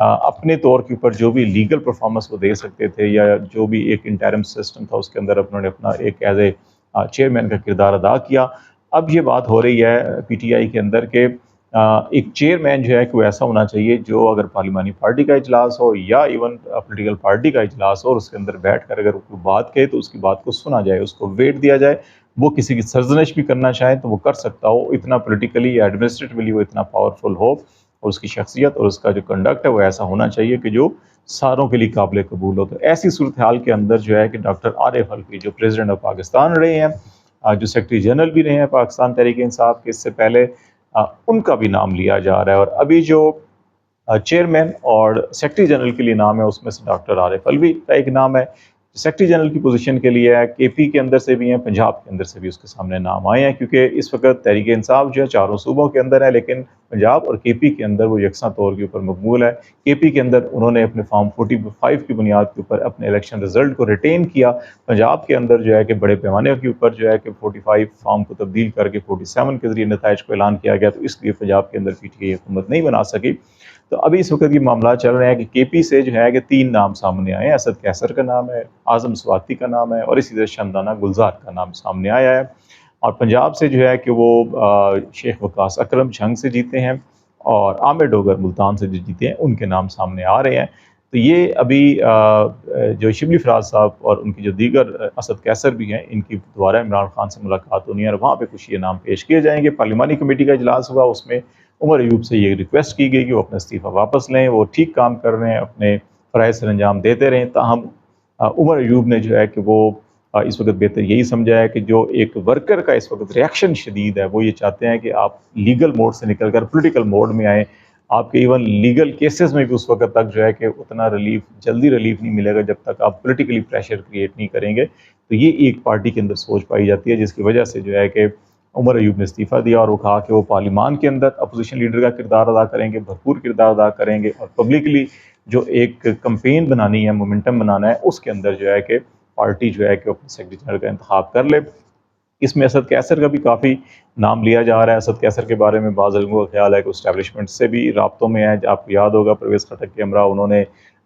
اپنے طور کے اوپر جو بھی لیگل پرفارمنس وہ دے سکتے تھے یا جو بھی ایک انٹرم سسٹم تھا اس کے اندر انہوں نے اپنا ایک ایز اے چیئرمین کا کردار ادا کیا. اب یہ بات ہو رہی ہے پی ٹی آئی کے اندر کہ ایک چیئرمین جو ہے کہ وہ ایسا ہونا چاہیے جو اگر پارلیمانی پارٹی کا اجلاس ہو یا ایون پولیٹیکل پارٹی کا اجلاس ہو اور اس کے اندر بیٹھ کر اگر کوئی بات کہے تو اس کی بات کو سنا جائے, اس کو ویٹ دیا جائے. وہ کسی کی سرزنش بھی کرنا چاہے تو وہ کر سکتا ہو, اتنا پولیٹیکلی یا ایڈمنسٹریٹولی وہ اتنا پاورفل ہو, اور اس کی شخصیت اور اس کا جو کنڈکٹ ہے وہ ایسا ہونا چاہیے کہ جو ساروں کے لیے قابل قبول ہو. تو ایسی صورتحال کے اندر جو ہے کہ ڈاکٹر عارف حلقی جو پریزیڈنٹ آف پاکستان رہے ہیں, جو سیکرٹری جنرل بھی رہے ہیں پاکستان تحریک انصاف کے اس سے پہلے, ان کا بھی نام لیا جا رہا ہے. اور ابھی جو چیئرمین اور سیکرٹری جنرل کے لیے نام ہے اس میں سے ڈاکٹر عارف حلقی کا ایک نام ہے. سیکرٹری جنرل کی پوزیشن کے لیے ہے, کے پی کے اندر سے بھی ہیں, پنجاب کے اندر سے بھی اس کے سامنے نام آئے ہیں, کیونکہ اس وقت تحریک انصاف جو ہے چاروں صوبوں کے اندر ہے, لیکن پنجاب اور کے پی کے اندر وہ یکساں طور کے اوپر مقبول ہے. کے پی کے اندر انہوں نے اپنے فارم 45 کی بنیاد کے اوپر اپنے الیکشن رزلٹ کو ریٹین کیا. پنجاب کے اندر جو ہے کہ بڑے پیمانے کے اوپر جو ہے کہ 45 فارم کو تبدیل کر کے 47 کے ذریعے نتائج کو اعلان کیا گیا, تو اس لیے پنجاب کے اندر پی ٹی آئی حکومت نہیں بنا سکی. تو ابھی اس وقت یہ معاملات چل رہے ہیں کہ کے پی سے جو ہے کہ 3 نام سامنے آئے ہیں. اسد کیسر کا نام ہے, اعظم سواتی کا نام ہے, اور اسی طرح شمدانہ گلزار کا نام سامنے آیا ہے. اور پنجاب سے جو ہے کہ وہ شیخ وقاص اکرم جھنگ سے جیتے ہیں, اور عامر ڈوگر ملتان سے جو جیتے ہیں ان کے نام سامنے آ رہے ہیں. تو یہ ابھی جو شبلی فراز صاحب اور ان کی جو دیگر اسد کیسر بھی ہیں, ان کی دوبارہ عمران خان سے ملاقات ہونی ہے, اور وہاں پہ کچھ یہ نام پیش کیے جائیں گے. پارلیمانی کمیٹی کا اجلاس ہوا, اس میں عمر ایوب سے یہ ریکویسٹ کی گئی کہ وہ اپنا استعفیٰ واپس لیں. وہ ٹھیک کام کر رہے ہیں, اپنے فرائض سر انجام دیتے رہیں. تاہم عمر ایوب نے جو ہے کہ وہ اس وقت بہتر یہی سمجھا ہے کہ جو ایک ورکر کا اس وقت ریاکشن شدید ہے, وہ یہ چاہتے ہیں کہ آپ لیگل موڈ سے نکل کر پولیٹیکل موڈ میں آئیں. آپ کے ایون لیگل کیسز میں بھی اس وقت تک جو ہے کہ اتنا جلدی ریلیف نہیں ملے گا جب تک آپ پولیٹیکلی پریشر کریٹ نہیں کریں گے. تو یہ ایک پارٹی کے اندر سوچ پائی جاتی ہے, جس کی وجہ سے جو ہے کہ عمر ایوب نے استعفیٰ دیا, اور وہ کہا کہ وہ پارلیمان کے اندر اپوزیشن لیڈر کا کردار ادا کریں گے, بھرپور کردار ادا کریں گے, اور پبلکلی جو ایک کمپین بنانی ہے, مومنٹم بنانا ہے, اس کے اندر جو ہے کہ پارٹی جو ہے کہ اپنے سیکرٹری جنرل کا انتخاب کر لے. اس میں اسد کیسر کا بھی کافی نام لیا جا رہا ہے. اسد کیسر کے بارے میں بعض لوگوں کا خیال ہے کہ اسٹیبلشمنٹ سے بھی رابطوں میں ہے. آپ کو یاد ہوگا پرویز خٹک کے ہمراہ انہوں نے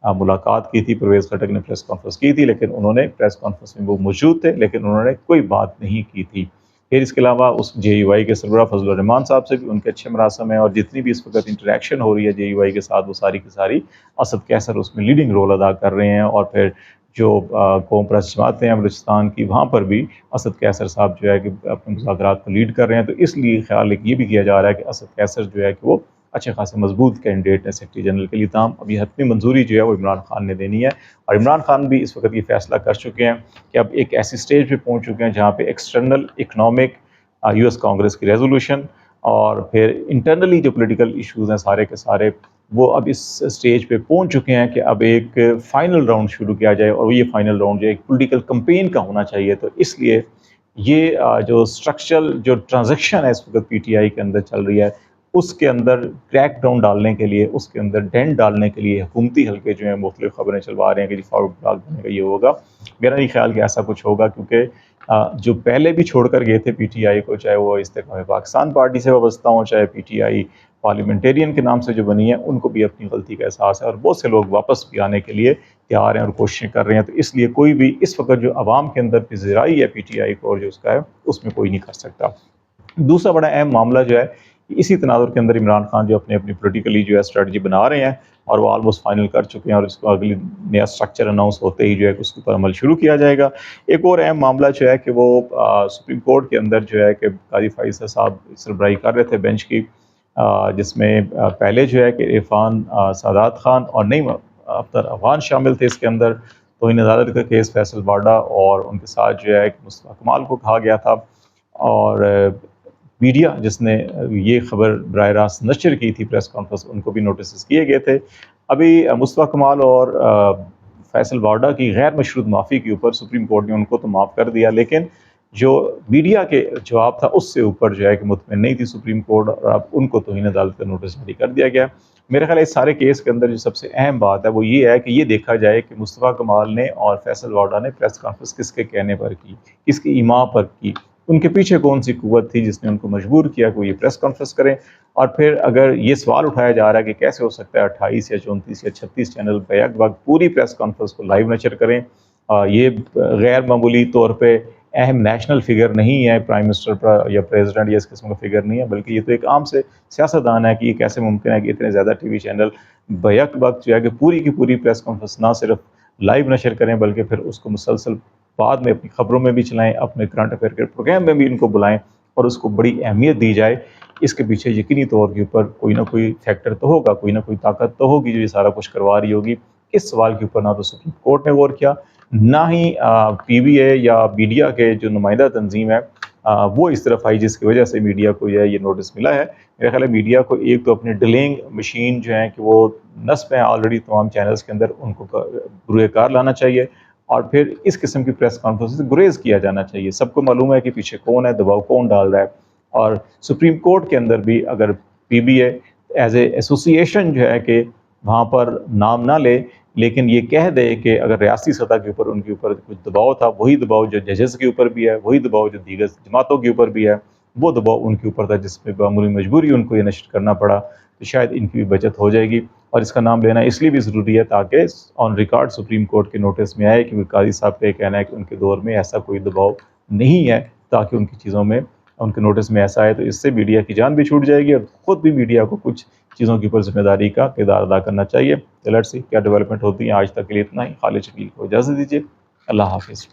ملاقات کی تھی, پرویز خٹک نے پریس کانفرنس کی تھی, لیکن انہوں نے پریس کانفرنس میں وہ موجود تھے لیکن انہوں نے کوئی بات نہیں کی تھی. پھر اس کے علاوہ اس جے یو آئی کے سربراہ فضل الرحمان صاحب سے بھی ان کے اچھے مراسم ہیں, اور جتنی بھی اس وقت انٹریکشن ہو رہی ہے جے یو آئی کے ساتھ, وہ ساری کی ساری اسد کیسر اس میں لیڈنگ رول ادا کر رہے ہیں. اور پھر جو قوم پرست جماعتیں ہیں بلوچستان کی, وہاں پر بھی اسد کیسر صاحب جو ہے کہ اپنے مذاکرات کو لیڈ کر رہے ہیں. تو اس لیے خیال یہ بھی کیا جا رہا ہے کہ اسد کیسر جو ہے کہ وہ اچھے خاصے مضبوط کینڈیڈیٹ ہے سیکرٹری جنرل کے لیے. تاہم ابھی حتمی منظوری جو ہے وہ عمران خان نے دینی ہے, اور عمران خان بھی اس وقت یہ فیصلہ کر چکے ہیں کہ اب ایک ایسی سٹیج پہ پہنچ چکے ہیں جہاں پہ external economic U S Congress کی ریزولوشن, اور پھر انٹرنلی جو پولیٹیکل ایشوز ہیں سارے کے سارے, وہ اب اس سٹیج پہ پہنچ چکے ہیں کہ اب ایک فائنل راؤنڈ شروع کیا جائے, اور یہ فائنل راؤنڈ جو ایک پولیٹیکل کمپین کا ہونا چاہیے. تو اس لیے یہ جو اسٹرکچرل جو ٹرانزیکشن ہے اس وقت پی ٹی آئی کے اندر چل رہی ہے, اس کے اندر کریک ڈاؤن ڈالنے کے لیے, اس کے اندر ڈینٹ ڈالنے کے لیے حکومتی حلقے جو ہیں مختلف خبریں چلوا رہے ہیں کہ جی فاروق بلاک بنے گا, یہ ہوگا. میرا نہیں خیال کہ ایسا کچھ ہوگا, کیونکہ جو پہلے بھی چھوڑ کر گئے تھے پی ٹی آئی کو, چاہے وہ استحکام پاکستان پارٹی سے وابستہ ہوں, چاہے پی ٹی آئی پارلیمنٹیرین کے نام سے جو بنی ہے, ان کو بھی اپنی غلطی کا احساس ہے, اور بہت سے لوگ واپس بھی آنے کے لیے تیار ہیں اور کوششیں کر رہے ہیں. تو اس لیے کوئی بھی اس وقت جو عوام کے اندر پذیرائی ہے پی ٹی آئی کو اور جو اس کا ہے, اس میں کوئی نہیں کر سکتا. دوسرا بڑا اہم معاملہ جو ہے, اسی تناظر کے اندر عمران خان جو اپنی پولیٹیکلی جو ہے اسٹریٹجی بنا رہے ہیں, اور وہ آلموسٹ فائنل کر چکے ہیں, اور اس کو اگلی نیا اسٹرکچر اناؤنس ہوتے ہی جو ہے اس کے اوپر عمل شروع کیا جائے گا. ایک اور اہم معاملہ جو ہے کہ وہ سپریم کورٹ کے اندر جو ہے کہ قاضی فائز صاحب سربراہی کر رہے تھے بینچ کی, جس میں پہلے جو ہے کہ عرفان سادات خان اور نعیم اختر افغان شامل تھے. اس کے اندر توہین عدالت کا کیس فیصل باڈا اور ان کے ساتھ جو ہے کہ مصطفیٰ کمال کو کہا گیا تھا, اور میڈیا جس نے یہ خبر براہ راست نشر کی تھی پریس کانفرنس, ان کو بھی نوٹسز کیے گئے تھے. ابھی مصطفیٰ کمال اور فیصل باڈا کی غیر مشروط معافی کے اوپر سپریم کورٹ نے ان کو تو معاف کر دیا, لیکن جو میڈیا کے جواب تھا اس سے اوپر جو ہے کہ مطمئن نہیں تھی سپریم کورٹ, اور اب ان کو توہین عدالت کا نوٹس جاری کر دیا گیا. میرے خیال اس سارے کیس کے اندر جو سب سے اہم بات ہے وہ یہ ہے کہ یہ دیکھا جائے کہ مصطفیٰ کمال نے اور فیصل باڈا نے پریس کانفرنس کس کے کہنے پر کی, کس کی ایما پر کی, ان کے پیچھے کون سی قوت تھی جس نے ان کو مجبور کیا کہ وہ یہ پریس کانفرنس کریں. اور پھر اگر یہ سوال اٹھایا جا رہا ہے کہ کیسے ہو سکتا ہے 28 یا 34 یا 36 چینل بیک وقت پوری پریس کانفرنس کو لائیو نشر کریں. یہ غیر معمولی طور پہ اہم نیشنل فگر نہیں ہے، پرائم منسٹر یا پریزیڈنٹ یا اس قسم کا فگر نہیں ہے، بلکہ یہ تو ایک عام سے سیاستدان ہے کہ یہ کیسے ممکن ہے کہ اتنے زیادہ ٹی وی چینل بیک وقت جو ہے کہ پوری کی پوری پریس کانفرنس نہ صرف لائیو نشر کریں بلکہ پھر اس کو مسلسل بعد میں اپنی خبروں میں بھی چلائیں، اپنے کرنٹ افیئر کے پروگرام میں بھی ان کو بلائیں اور اس کو بڑی اہمیت دی جائے. اس کے پیچھے یقینی طور کے اوپر کوئی نہ کوئی فیکٹر تو ہوگا، کوئی نہ کوئی طاقت تو ہوگی جو یہ سارا کچھ کروا رہی ہوگی. اس سوال کے اوپر نہ تو سپریم کورٹ نے غور کیا، نہ ہی پی بی اے یا میڈیا کے جو نمائندہ تنظیم ہے وہ اس طرف آئی جس کی وجہ سے میڈیا کو یہ نوٹس ملا ہے. میرا خیال ہے میڈیا کو ایک تو اپنے ڈیلینگ مشین جو ہیں کہ وہ نصب ہیں آلریڈی تمام چینلز کے اندر، ان کو بروئے کار لانا چاہیے اور پھر اس قسم کی پریس کانفرنس سے گریز کیا جانا چاہیے. سب کو معلوم ہے کہ پیچھے کون ہے، دباؤ کون ڈال رہا ہے. اور سپریم کورٹ کے اندر بھی اگر پی بی اے ایز اے ایسوسی ایشن جو ہے کہ وہاں پر نام نہ لے لیکن یہ کہہ دے کہ اگر ریاستی سطح کے اوپر ان کے اوپر کچھ دباؤ تھا، وہی دباؤ جو ججز کے اوپر بھی ہے، وہی دباؤ جو دیگر جماعتوں کے اوپر بھی ہے، وہ دباؤ ان کے اوپر تھا جس میں معمولی مجبوری ان کو یہ نشر کرنا پڑا، تو شاید ان کی بھی بچت ہو جائے گی. اور اس کا نام لینا اس لیے بھی ضروری ہے تاکہ آن ریکارڈ سپریم کورٹ کے نوٹس میں آئے کہ وہ قاضی صاحب کا یہ کہنا ہے کہ ان کے دور میں ایسا کوئی دباؤ نہیں ہے، تاکہ ان کی چیزوں میں ان کے نوٹس میں ایسا ہے. تو اس سے میڈیا کی جان بھی چھوٹ جائے گی اور خود بھی میڈیا کو کچھ چیزوں کے اوپر ذمہ داری کا کردار ادا کرنا چاہیے. لیٹس سی کیا ڈیولپمنٹ ہوتی ہیں. آج تک کے لیے اتنا ہی. خالد شکیل کو اجازت دیجیے. اللہ حافظ.